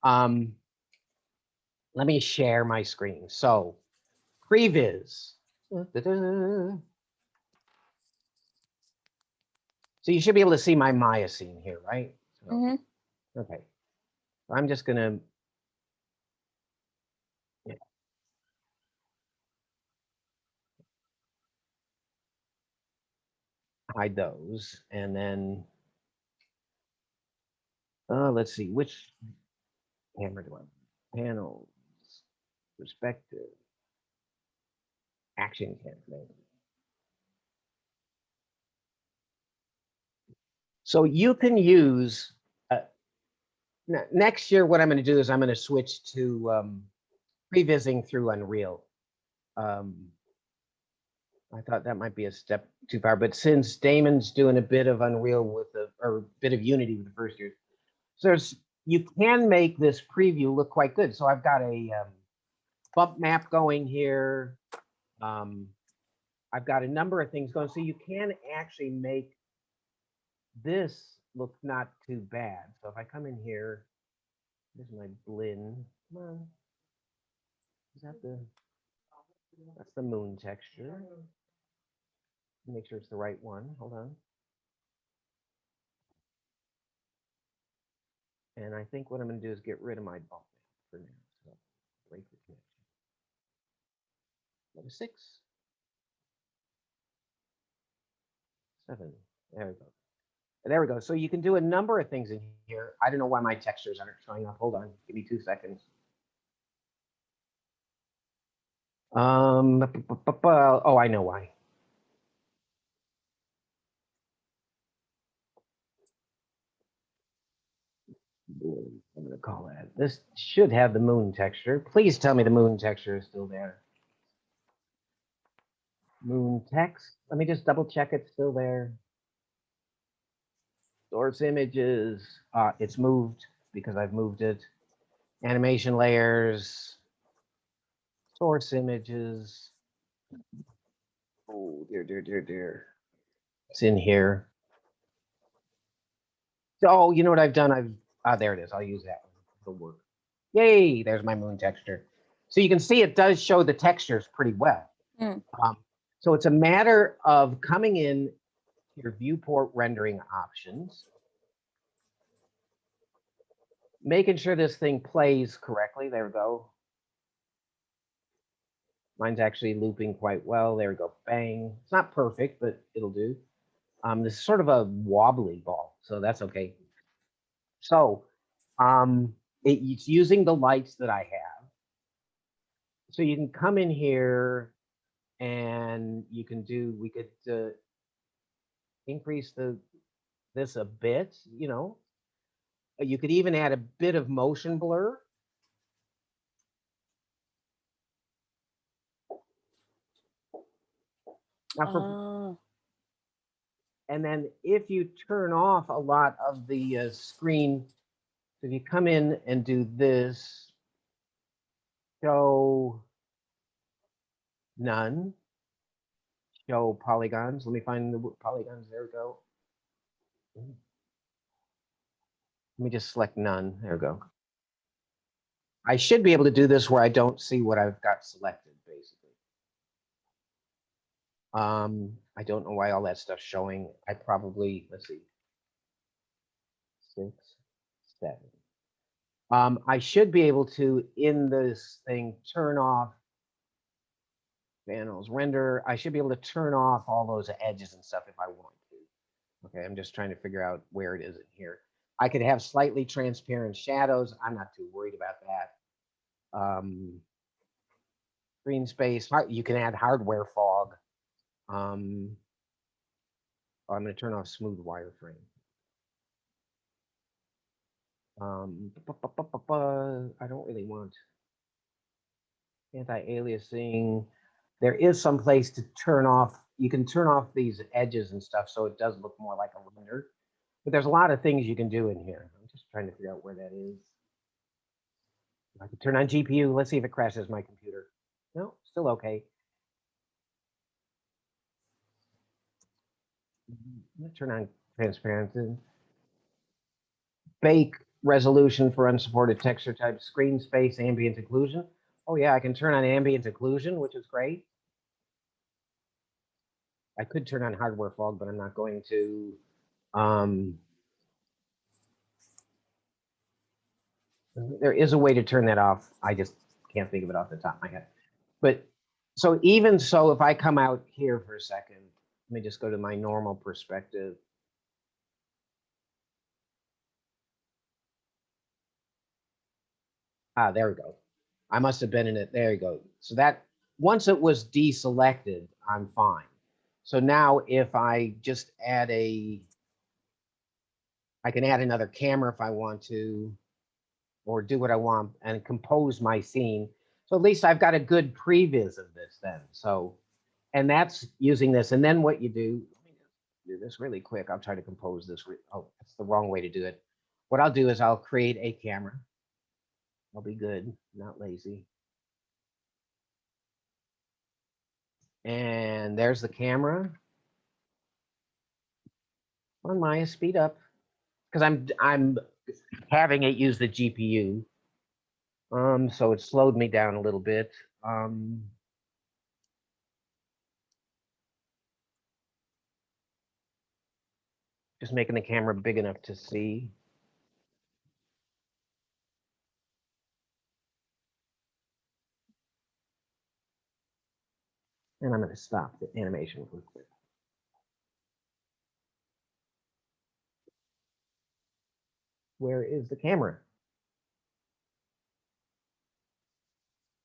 Let me share my screen. So pre-vis. So you should be able to see my Maya scene here, right? So, okay. I'm just going to hide those. And then let's see, which camera do I have? Panels, perspective, action camera. So you can use, next year what I'm going to do is I'm going to switch to pre-vising through Unreal. I thought that might be a step too far, but since Damon's doing a bit of Unreal with or a bit of Unity with the first year, so you can make this preview look quite good. So I've got a bump map going here. I've got a number of things going, so you can actually make this look not too bad. So if I come in here, there's my blend. Come on. Is that that's the moon texture. Make sure it's the right one. Hold on. And I think what I'm going to do is get rid of my bump map for now. So break the connection. Letter 6, 7. There we go. There we go. So you can do a number of things in here. I don't know why my textures aren't showing up. Hold on. Give me 2 seconds. Oh, I know why. I'm going to call that. This should have the moon texture. Please tell me the moon texture is still there. Moon text. Let me just double check it's still there. Source images. It's moved because I've moved it. Animation layers. Source images. Oh, dear. It's in here. Oh, you know what I've done? There it is. I'll use that one. It'll work. Yay, there's my moon texture. So you can see it does show the textures pretty well. So it's a matter of coming in your viewport rendering options, making sure this thing plays correctly. There we go. Mine's actually looping quite well. There we go. Bang. It's not perfect, but it'll do. This is sort of a wobbly ball, so that's okay. So it's using the lights that I have. So you can come in here and you can do, we could increase this a bit, you know. You could even add a bit of motion blur. Now and then if you turn off a lot of the screen, if you come in and do this, show none, show polygons. Let me find the polygons. There we go. Let me just select none. There we go. I should be able to do this where I don't see what I've got selected, basically. I don't know why all that stuff's showing. I probably, let's see, 6, 7. I should be able to, in this thing, turn off panels, render. I should be able to turn off all those edges and stuff if I want to. Okay, I'm just trying to figure out where it is in here. I could have slightly transparent shadows. I'm not too worried about that. Screen space. You can add hardware fog. I'm going to turn off smooth wireframe. I don't really want anti-aliasing. There is some place to turn off. You can turn off these edges and stuff so it does look more like a render. But there's a lot of things you can do in here. I'm just trying to figure out where that is. I can turn on GPU. Let's see if it crashes my computer. No, still okay. I'm going to turn on transparency. Bake resolution for unsupported texture type, screen space, ambient occlusion. Oh yeah, I can turn on ambient occlusion, which is great. I could turn on hardware fog, but I'm not going to. There is a way to turn that off. I just can't think of it off the top of my head. But so even so, if I come out here for a second, let me just go to my normal perspective. Ah, there we go. I must have been in it. There you go. So that once it was deselected, I'm fine. So now if I just add I can add another camera if I want to, or do what I want and compose my scene. So at least I've got a good pre-vis of this then. So, and that's using this. And then what you do, let me do this really quick. I'll try to compose this. Oh, that's the wrong way to do it. What I'll do is I'll create a camera. I'll be good, not lazy. And there's the camera. On Maya, speed up, because I'm having it use the GPU. So it slowed me down a little bit. Just making the camera big enough to see. And I'm going to stop the animation real quick. Where is the camera?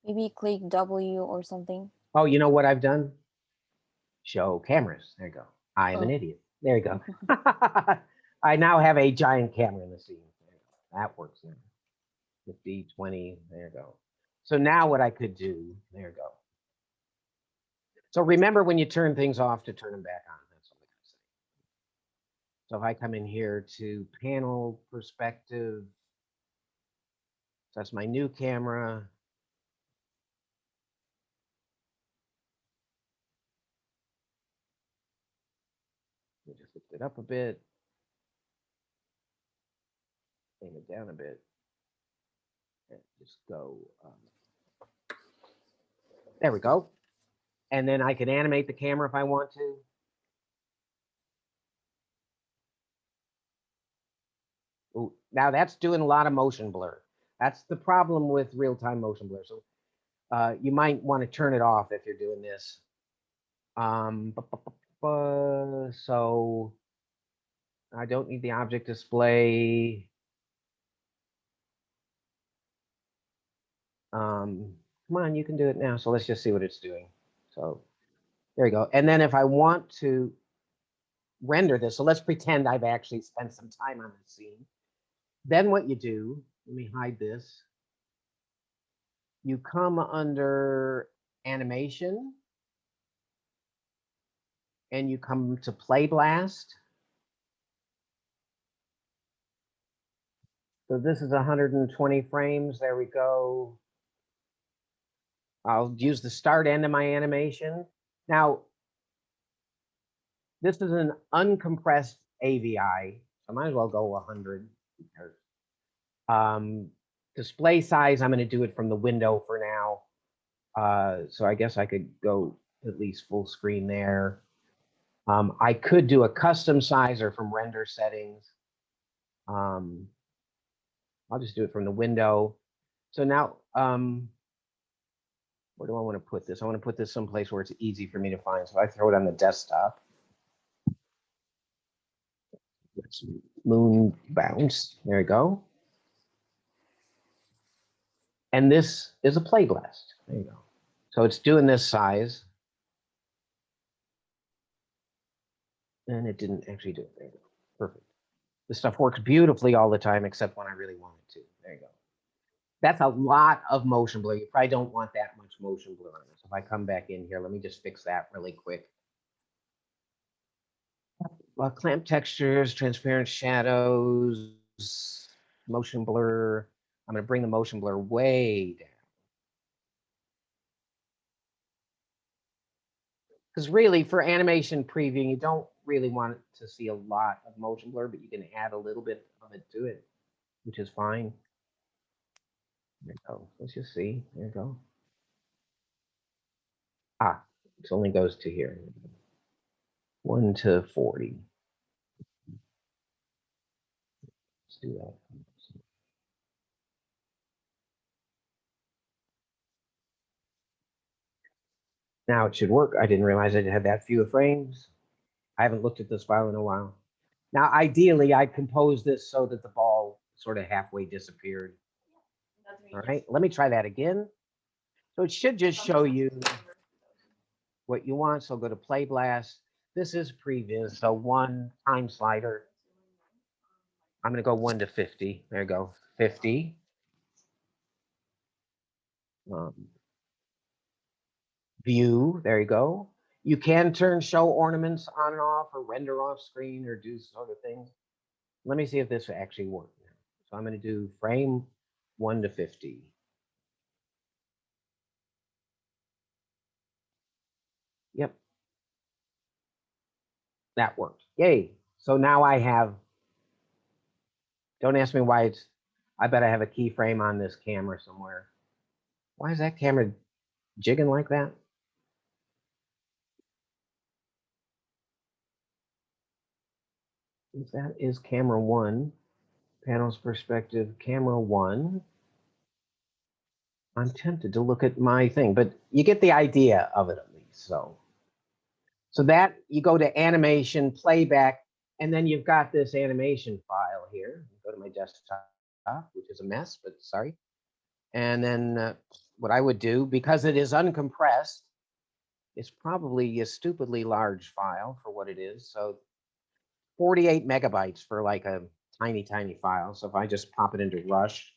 Maybe click W or something. Oh, you know what I've done? Show cameras. There you go. I am an idiot. There you go. I now have a giant camera in the scene. That works now. 50, 20, there you go. So now what I could do, there you go. So remember when you turn things off to turn them back on. That's all I gotta say. So if I come in here to panel perspective, so that's my new camera. Let me just lift it up a bit. Bring it down a bit. And just go. There we go. And then I can animate the camera if I want to. Ooh, now that's doing a lot of motion blur. That's the problem with real-time motion blur. So you might want to turn it off if you're doing this. So I don't need the object display. Come on, you can do it now. So let's just see what it's doing. So there you go. And then if I want to render this, so let's pretend I've actually spent some time on this scene. Then what you do, let me hide this. You come under animation and you come to Playblast. So this is 120 frames. There we go. I'll use the start end of my animation. Now, this is an uncompressed AVI. So I might as well go 100. Display size, I'm going to do it from the window for now. So I guess I could go at least full screen there. I could do a custom sizer from render settings. I'll just do it from the window. So now, where do I want to put this? I want to put this someplace where it's easy for me to find. So I throw it on the desktop. Let's moon bounce. There we go. And this is a Playblast. There you go. So it's doing this size. And it didn't actually do it. There you go. Perfect. This stuff works beautifully all the time, except when I really want it to. There you go. That's a lot of motion blur. You probably don't want that much motion blur on this. If I come back in here, let me just fix that really quick. Clamp textures, transparent shadows, motion blur. I'm going to bring the motion blur way down. Because really, for animation previewing, you don't really want to see a lot of motion blur, but you can add a little bit of it to it. which is fine. There you go. Let's just see. There you go. Ah, it only goes to here. 1 to 40. Let's do that. Now it should work. I didn't realize it had that few frames. I haven't looked at this file in a while. Now, ideally, I composed this so that the ball sort of halfway disappeared. All right, let me try that again. So it should just show you what you want. So go to Playblast. This is pre-vis, so 1 time slider. I'm going to go 1 to 50. There you go, 50. View, there you go. You can turn show ornaments on and off or render off screen or do sort of things. Let me see if this actually works. So I'm going to do frame 1 to 50. Yep. That worked. Yay. So now I have, don't ask me why it's, I bet I have a keyframe on this camera somewhere. Why is that camera jigging like that? If that is camera 1, panels perspective, camera 1. I'm tempted to look at my thing, but you get the idea of it at least. So that you go to animation, playback, and then you've got this animation file here. Go to my desktop, which is a mess, but sorry. And then what I would do, because it is uncompressed, it's probably a stupidly large file for what it is. So 48 megabytes for like a tiny, tiny file. So if I just pop it into Rush,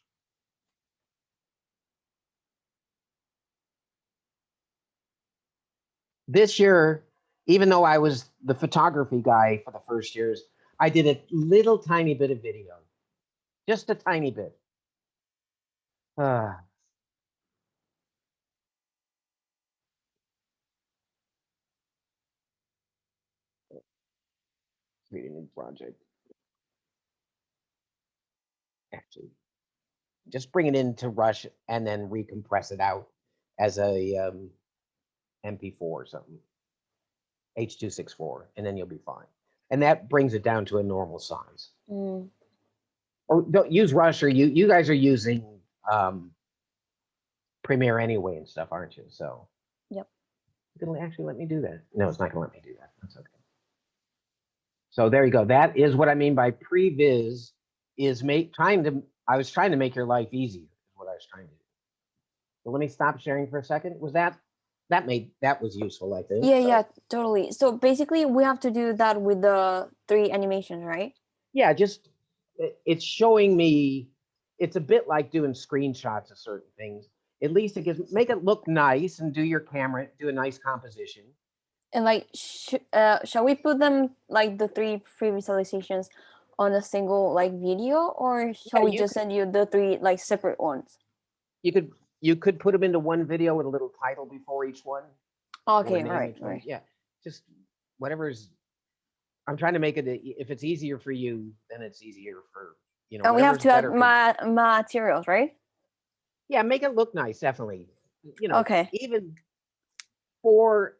this year, even though I was the photography guy for the first years, I did a little tiny bit of video, just a tiny bit. Create a new project. Actually, just bring it into Rush and then recompress it out as a MP4 or something, H.264, and then you'll be fine. And that brings it down to a normal size. Mm. Or don't use Rush, or you guys are using Premiere anyway and stuff, aren't you? So Yep. It'll actually let me do that. No, it's not going to let me do that. That's okay. So there you go. That is what I mean by pre-vis is I was trying to make your life easier is what I was trying to do. So let me stop sharing for a second. Was that was useful, I think. Yeah, totally. So basically we have to do that with the 3 animations, right? Yeah, just it's showing me, it's a bit like doing screenshots of certain things. At least it make it look nice and do a nice composition. And like, shall we put them like the 3 pre-visualizations on a single like video, or shall we just send you the 3 like separate ones? You could put them into one video with a little title before each one. Okay, right. Yeah, just whatever's. I'm trying to make it. If it's easier for you, then it's easier for And we have to add materials, right? Yeah, make it look nice, definitely. Okay. Even for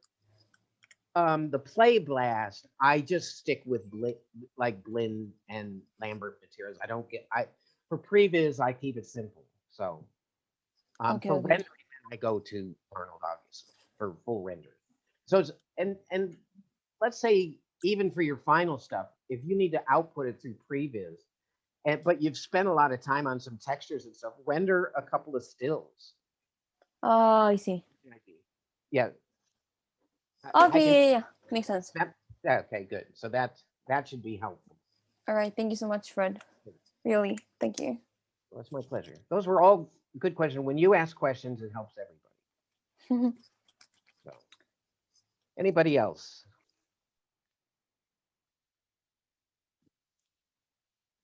the Playblast, I just stick with blend and Lambert materials. For previs, I keep it simple. So for rendering, I go to Arnold, obviously, for full render. So and let's say even for your final stuff, if you need to output it through previs, but you've spent a lot of time on some textures and stuff, render a couple of stills. Oh, I see. Yeah. Okay, yeah. Makes sense. Okay, good. So that should be helpful. All right. Thank you so much, Fred. Really, thank you. Well, that's my pleasure. Those were all good questions. When you ask questions, it helps everybody. So, anybody else?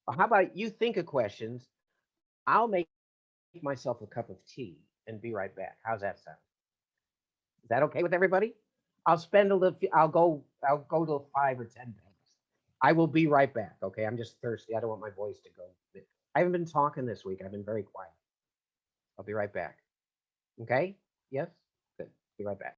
Well, how about you think of questions? I'll make myself a cup of tea and be right back. How's that sound? Is that okay with everybody? I'll spend a little. I'll go till 5 or 10 minutes. I will be right back. Okay, I'm just thirsty. I don't want my voice to go. I haven't been talking this week. I've been very quiet. I'll be right back. Okay? Yes? Good. Be right back.